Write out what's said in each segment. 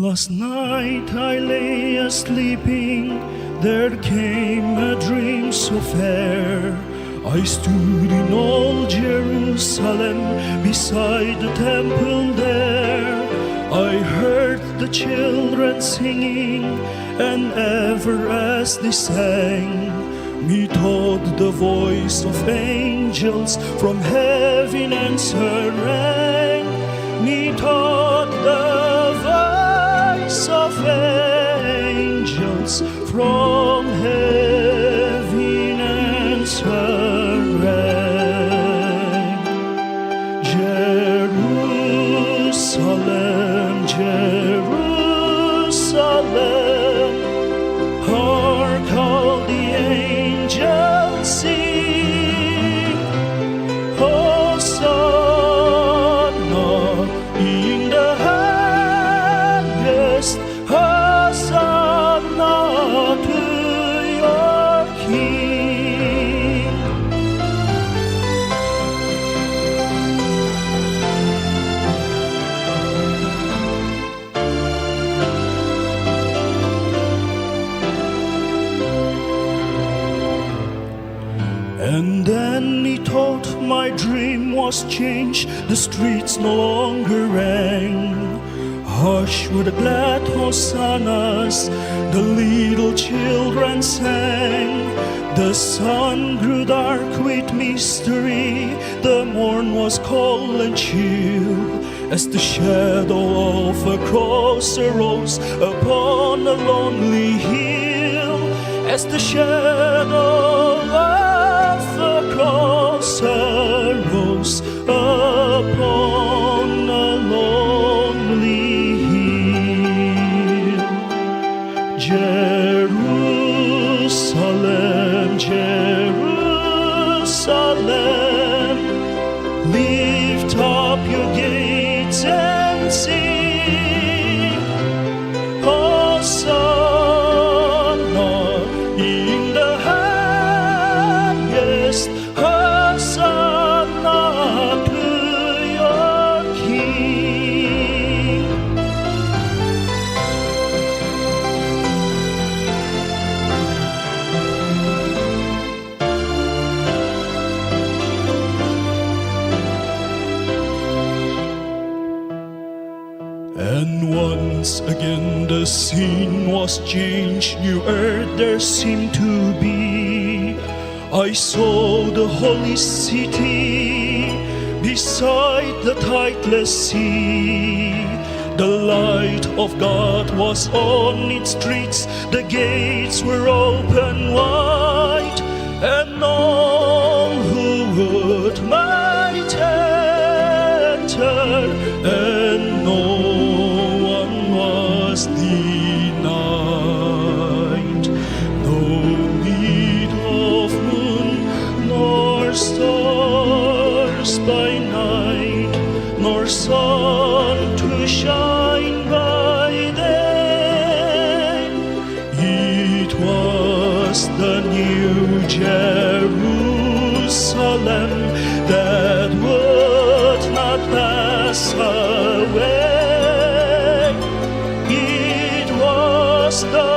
Last night I lay a-sleeping, there came a dream so fair. I stood in old Jerusalem, beside the temple there. I heard the children singing, and ever as they sang, methought the voice of angels from heaven answering. Methought the voice of angels from heaven answering. Jerusalem, Jerusalem, hark how the angels sing. Hosanna in the highest, Hosanna to your King. And then methought my dream was changed, the streets no longer rang. Hush with the glad hosannas, the little children sang. The sun grew dark with mystery, the morn was cold and chill, as the shadow of a cross arose upon a lonely hill. As the shadow of a cross arose upon a lonely hill. Jerusalem, Jerusalem, lift up your gates and sing. Hosanna in the highest, Hosanna to your King. And once again the scene was changed, new earth there seemed to be. I saw the holy city beside the tideless sea. The light of God was on its streets, the gates were open wide, and all who would might enter, and no one was denied. No need of moon nor stars by night, nor sun to shine by day. It was the new Jerusalem that would not pass away. It was the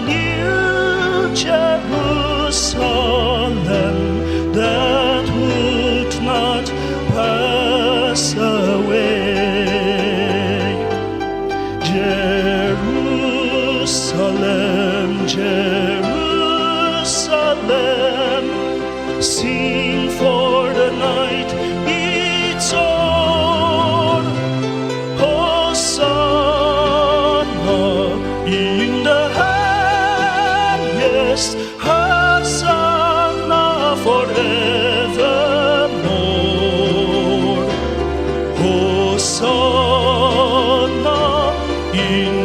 new Jerusalem that would not pass away. Jerusalem, Jerusalem, sing for the night it's o'er. Hosanna in the highest, Hosanna forevermore. Hosanna in